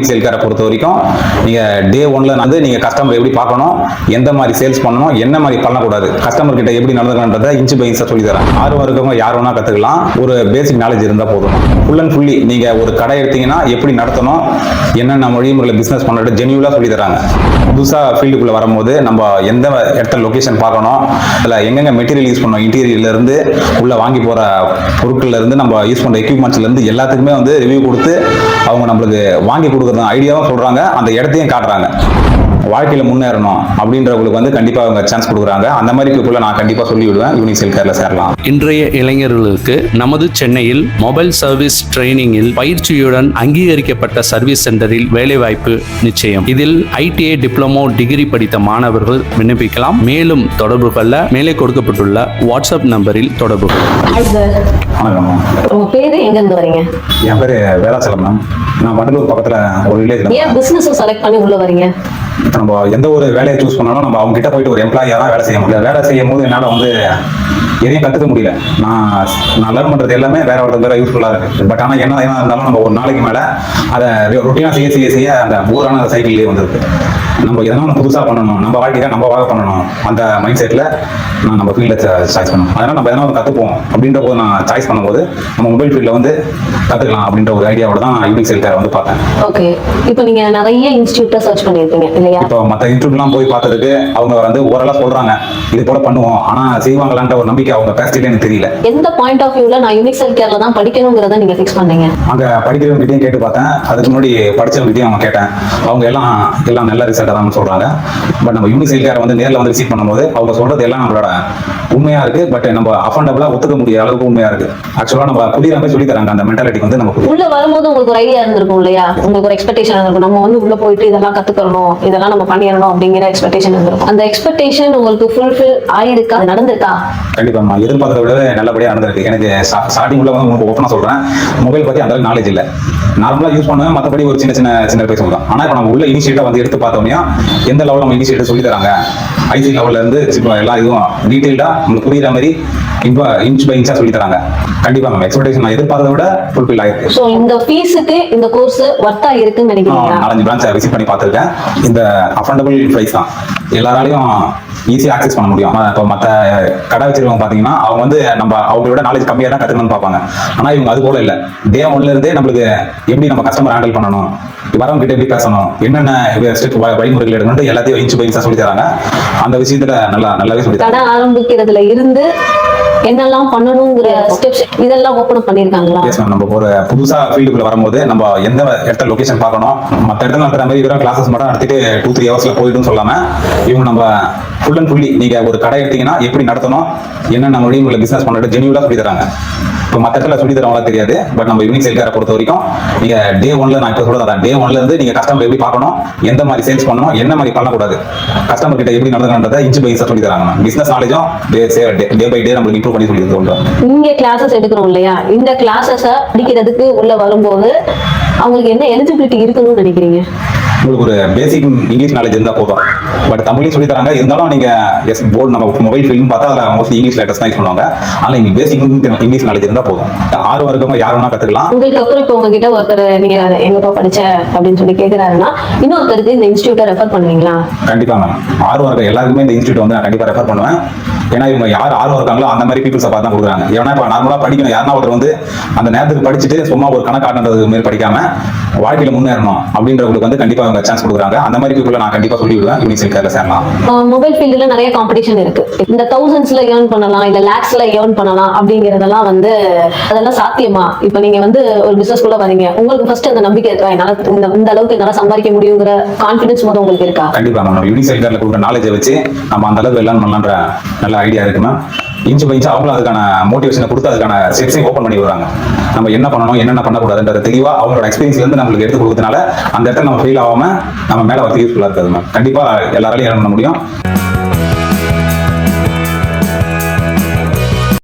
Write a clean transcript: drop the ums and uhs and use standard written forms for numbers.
Unique sale கேரை பொறுத்த வரைக்கும் நீங்கள் டே ஒன்ல வந்து நீங்கள் கஸ்டமர் எப்படி பார்க்கணும், எந்த மாதிரி சேல்ஸ் பண்ணணும், என்ன மாதிரி பண்ணக்கூடாது, கஸ்டமர் கிட்ட எப்படி நடந்துக்கணுன்றதை இன்ச்சு பை இன்ச்சா சொல்லி தரேன். ஆர்வம் இருக்கவங்க யார் வேணா கற்றுக்கலாம். ஒரு பேசிக் நாலேஜ் இருந்தால் போதும். ஃபுல் அண்ட் ஃபுல்லி நீங்கள் ஒரு கடை எடுத்தீங்கன்னா எப்படி நடத்தணும், என்னென்ன வழிமுறையில் பிஸ்னஸ் பண்ணுறது ஜென்யூலாக சொல்லி தராங்க. புதுசாக ஃபீல்டுக்குள்ளே வரும்போது நம்ம எந்த இடத்துல லொக்கேஷன் பார்க்கணும், அதில் எங்கெங்கே மெட்டீரியல் யூஸ் பண்ணணும், இன்டீரியர்லேருந்து உள்ளே வாங்கி போகிற பொருட்கள்லேருந்து நம்ம யூஸ் பண்ணுற எக்யூப்மெண்ட்ஸ்லேருந்து எல்லாத்துக்குமே வந்து ரிவ்யூ கொடுத்து அவங்க நம்மளுக்கு வாங்கி கொடுக்குறது ஐடியாவும் சொல்கிறாங்க, அந்த இடத்தையும் காட்டுறாங்க. வாழ்க்கையில் முன்னேறணும் அப்படின்றவங்களுக்கு வந்து கண்டிப்பாக அவங்க சான்ஸ் கொடுக்குறாங்க. அந்த மாதிரி பீப்புளை நான் கண்டிப்பாக சொல்லி விடுவேன், யூனிக் சேல் கேரில் சேரலாம். இன்றைய இளைஞர்களுக்கு நமது சென்னையில் மொபைல் சர்வீஸ் ட்ரைனிங்கில் பயிற்சியுடன் அங்கீகரிக்கப்பட்ட சர்வீஸ் சென்டரில் வேலைவாய்ப்பு நிச்சயம். இதில் ITI டிப்ளமோ டிகிரி படித்த மாணவர்கள் விண்ணப்பிக்கலாம். மேலும் தொடர்பு கொள்ள மேலே கொடுக்கப்பட்டுள்ள வாட்ஸ்அப் நம்பரில் தொடர்பு வணக்கம். உங்க பேரு எங்க இருந்து வரீங்க? என் பேரு வேளாச்சலம் மேம். நான் வண்டலூர் பக்கத்துல ஒரு வில்லேஜ். ஏன் பிசினஸ் செலக்ட் பண்ணி உள்ள வரீங்க? நம்ம எந்த ஒரு வேலையை சூஸ் பண்ணாலும் நம்ம அவங்க கிட்ட போயிட்டு ஒரு எம்ப்ளாயியா தான் வேலை செய்ய முடியல. வேலை செய்யும் போது என்னால வந்து எதையும் கற்றுக்க முடியல. நான் லேர்ன் பண்றது எல்லாமே வேற ஒருத்தர் யூஸ்ஃபுல்லா இருக்கு. பட் ஆனால் என்ன இருந்தாலும் நம்ம ஒரு நாளைக்கு மேல அதை ரொட்டீனா செய்ய அந்த போரான சைக்கிள்லேயே வந்துருக்கு. நம்ம எதனாலும் புதுசாக பண்ணணும், நம்ம வாழ்க்கையை நம்ம வாழ பண்ணணும், அந்த மைண்ட் செட்டில் நான் நம்ம ஃபீல்டில் சாய்ஸ் பண்ணணும். அதனால் நம்ம எதனாலும் கற்றுப்போம் அப்படின்ற போது நான் சாய்ஸ் பண்ணும்போது நம்ம மொபைல் ஃபீல்டில் வந்து கற்றுக்கலாம் அப்படின்ற ஒரு ஐடியாவோட தான் யூனிக் சேல் கேரை வந்து பார்த்தேன். ஓகே, இப்போ நீங்கள் நிறைய இன்ஸ்டியூட்டை சர்ச் பண்ணியிருக்கீங்க இல்லையா? இப்போ மற்ற இன்ஸ்டியூட்லாம் போய் பார்த்ததுக்கு அவங்க வந்து ஓரளவு சொல்கிறாங்க இது போல பண்ணுவோம், ஆனால் செய்வாங்களான்ற ஒரு நம்பிக்கை அவங்க பேசிட்டு எனக்கு தெரியல. எந்த பாயிண்ட் ஆஃப் வியூவில் நான் யூனிக் சேல் கேரில் தான் படிக்கணுங்கிறத நீங்கள் ஃபிக்ஸ் பண்ணீங்க? அங்கே படிக்கிறவங்ககிட்டையும் கேட்டு பார்த்தேன், அதுக்கு முன்னாடி படித்தவங்ககிட்டையும் அவங்க கேட்டேன். அவங்க எல்லாம் நல்ல ரிசல்ட் தான் சொல்றாங்க. பட் நம்ம யூனிக் சேல் கேரை வந்து நேரில் வந்து விசிட் பண்ணும்போது அவங்க சொல்றது எல்லாம் நம்மளோட உண்மையா இருக்கு. பட் நம்ம அஃபோர்டபுளா ஒத்துக்க முடிய அளவுக்கு உண்மையா இருக்கு. ஆக்சுவலா நம்ம புரியுற மாதிரி சொல்லி தராங்க. அந்த மென்டாலிட்டி வந்து நமக்கு உள்ள வரும்போது உங்களுக்கு ஒரு ஐடியா இருந்திருக்கும் இல்லையா? உங்களுக்கு ஒரு எக்ஸ்பெக்டேஷன் இருந்திருக்கும், நம்ம வந்து உள்ள போயிட்டு இதெல்லாம் கத்துக்கணும், இதெல்லாம் நம்ம பண்ணிடணும் அப்படிங்கிற எக்ஸ்பெக்டேஷன் இருந்திருக்கும். அந்த எக்ஸ்பெக்டேஷன் உங்களுக்கு ஃபுல்ஃபில் ஆயிருக்கா, நடந்திருக்கா? கண்டிப்பா நான் எதிர்பார்த்ததை விட நல்லபடியா நடந்திருக்கு. எனக்கு ஸ்டார்டிங் உள்ள வந்து உங்களுக்கு ஓப்பனா சொல்றேன், மொபைல் பத்தி அந்த நாலேஜ் இல்ல. நார்மலா யூஸ் பண்ணுவேன், மற்றபடி ஒரு சின்ன பேச முடியும். ஆனா இப்போ நம்ம உள்ள இனிஷியேட்டா வந்து எடுத்து பார்த்தோம்னா எந்த லெவலில் நம்ம இனிஷியேட்டிவ் சொல்லி தராங்க, ஐசி லெவல்ல இருந்து எல்லா இதுவும் டீடைல்டா உங்களுக்கு புரியுற மாதிரி இப்போ இன்ச் பை இன்ச்சா சொல்லி தராங்க. கண்டிப்பா நம்ம எக்ஸ்பெக்டேஷன் நான் எதிர்பார்த்ததை விட ஃபுல்ஃபில் ஆயிருக்கு. சோ இந்த ஃபீஸுக்கு இந்த கோர்ஸ் வர்த்தா இருக்குன்னு நினைக்கிறீங்களா? 4 பிரான்ச் விசிட் பண்ணி பார்த்துருக்கேன். இந்த அஃபோர்டபுள் பிரைஸ் தான், எல்லாராலையும் ஈஸியாக ஆக்சஸ் பண்ண முடியும். இப்போ மற்ற கடை வச்சிருக்கவங்க பார்த்தீங்கன்னா அவங்க வந்து நம்ம அவங்களோட நாலேஜ் கம்மியாக தான் கற்றுக்கணும்னு பார்ப்பாங்க. ஆனால் இவங்க அது போல இல்லை. டே ஒன்ல இருந்தே நம்மளுக்கு எப்படி நம்ம கஸ்டமர் ஹேண்டில் பண்ணணும், வரவங்க கிட்ட எப்படி பேசணும், என்னென்ன ஸ்டெப் வழிமுறைகள் எடுக்கணும் எல்லாத்தையும் இன்ச்சு பை இன்ச்சா சொல்லி தராங்க. அந்த விஷயத்துல நல்லாவே சொல்லி கடை ஆரம்பிக்கிறதுல இருந்து என்னெல்லாம் பண்ணணுங்கிற ஸ்டெப்ஸ் இதெல்லாம் ஓபன் பண்ணிருக்காங்களா? Yes ma'am. நம்ம ஒரு புதுசா ஃபீல்டுக்குள்ள வரும்போது நம்ம எந்த இடத்துல லொகேஷன் பார்க்கணும், மற்ற இடத்துல நடக்கிற மாதிரி வெறும் கிளாஸஸ் மட்டும் நடத்திட்டு 2-3 ஹவர்ஸ்ல போயிடும் சொல்லாம இவங்க நம்ம ஃபுல் அண்ட் ஃபுல்லி நீங்க ஒரு கடை எடுத்தீங்கன்னா எப்படி நடத்தணும், என்னென்ன வழிமுறையில் பிசினஸ் பண்ணுறது ஜென்யூலா சொல்லி தராங்க. இப்போ மற்ற இடத்துல சொல்லி தரவங்களா தெரியாது. பட் நம்ம யூனிக் சேல் கேரை பொறுத்த வரைக்கும் நீங்க டே ஒன்ல நான் இப்போ சொல்றதா டே ஒன்ல இருந்து நீங்க கஸ்டமர் எப்படி பார்க்கணும், எந்த மாதிரி சேல்ஸ் பண்ணணும், என்ன மாதிரி பண்ணக்கூடாது, கஸ்டமர் கிட்ட எப்படி நடந்துக்கணுன்றதை இன்ச்சு பை இன்ச்சா சொல்லி தராங்க. பிசினஸ் நாலேஜும் டே பை டே நம்மளுக்கு இம்ப்ரூவ் பண்ணி சொல்லி தருவோம். இங்க கிளாஸஸ் எடுக்கிறோம் இல்லையா? இந்த கிளாஸஸ் படிக்கிறதுக்கு உள்ள வரும்போது அவங்களுக்கு என்ன எலிஜிபிலிட்டி இருக்கணும்னு நினைக்கிறீங்க? உங்களுக்கு ஒரு பேசிக் இங்கிலீஷ் நாலேஜ் இருந்தால் போதும். பட் தமிழையும் சொல்லி தராங்க. இருந்தாலும் நீங்க போர்டு நம்ம மொபைல் ஃபீல்டும் பார்த்தா அதில் மோஸ்ட்லி இங்கிலீஷ் லெட்டர்ஸ் தான் பண்ணுவாங்க. ஆனால் இங்கே பேசிக் இங்கிலீஷ் நாலேஜ் இருந்தால் போதும். ஆர்வம் இருக்கவங்க யார் வேணா கற்றுக்கலாம். உங்களுக்கு அப்புறம் இப்போ உங்ககிட்ட ஒருத்தர் நீங்க எங்கப்பா படிச்ச அப்படின்னு சொல்லி கேட்கிறாருன்னா இன்னொருத்தருக்கு இந்த இன்ஸ்டியூட்டை ரெஃபர் பண்ணுவீங்களா? கண்டிப்பா மேம். ஆர்வம் இருக்க எல்லாருக்குமே இந்த இன்ஸ்டியூட் வந்து நான் கண்டிப்பாக ரெஃபர் பண்ணுவேன். ஏன்னா இவங்க யார் ஆர்வம் இருக்காங்களோ அந்த மாதிரி பீப்புள்ஸை பார்த்து தான் கொடுக்குறாங்க. ஏன்னா இப்போ நார்மலாக படிக்கணும், யாருன்னா ஒருத்தர் வந்து அந்த நேரத்துக்கு படிச்சுட்டு சும்மா ஒரு கணக்காட்டுறது மாதிரி படிக்காம வாழ்க்கையில் முன்னேறணும் அப்படின்றவங்களுக்கு வந்து கண்டிப்பாக அவங்க சான்ஸ் கொடுக்குறாங்க. அந்த மாதிரி பீப்புளை நான் கண்டிப்பாக சொல்லி விடுவேன், யூனிக் சேல் கேரில் சேரலாம். மொபைல் ஃபீல்டில் நிறைய காம்படிஷன் இருக்கு. இந்த தௌசண்ட்ஸ்ல ஏர்ன் பண்ணலாம், இந்த லேக்ஸ்ல ஏர்ன் பண்ணலாம் அப்படிங்கிறதெல்லாம் வந்து அதெல்லாம் சாத்தியமா? இப்போ நீங்க வந்து ஒரு பிசினஸ் குள்ள வரீங்க, உங்களுக்கு ஃபர்ஸ்ட் அந்த நம்பிக்கை இருக்கா, என்னால இந்த அளவுக்கு என்னால சம்பாதிக்க முடியுங்கிற கான்ஃபிடன்ஸ் முதல் உங்களுக்கு இருக்கா? கண்டிப்பா மேம். யூனிக் சேல் கேரில் கொடுக்குற நாலேஜை வச்சு நம்ம அந்த அளவுக்கு எல்லாம் பண்ணலான்ற நல்ல ஐடியா இருக்கு மேம். இன்ச்சு பை இன்ச்சு அவங்களும் அதுக்கான மோட்டிவேஷனை கொடுத்து அதுக்கான ஸ்டெப்ஸையும் ஓப்பன் பண்ணி வருவாங்க. நம்ம என்ன பண்ணணும், என்னென்ன பண்ணக்கூடாதுன்றத தெளிவாக அவங்களோட எக்ஸ்பீரியன்ஸ்ல இருந்து நம்மளுக்கு எடுத்து கொடுத்தனால அந்த இடத்துல நம்ம ஃபெயில் ஆகாம நம்ம மேலே வந்து யூஸ்ஃபுல்லாக இருக்காது மேம். கண்டிப்பாக எல்லாராலையும் ஏர்ன் பண்ண முடியும்.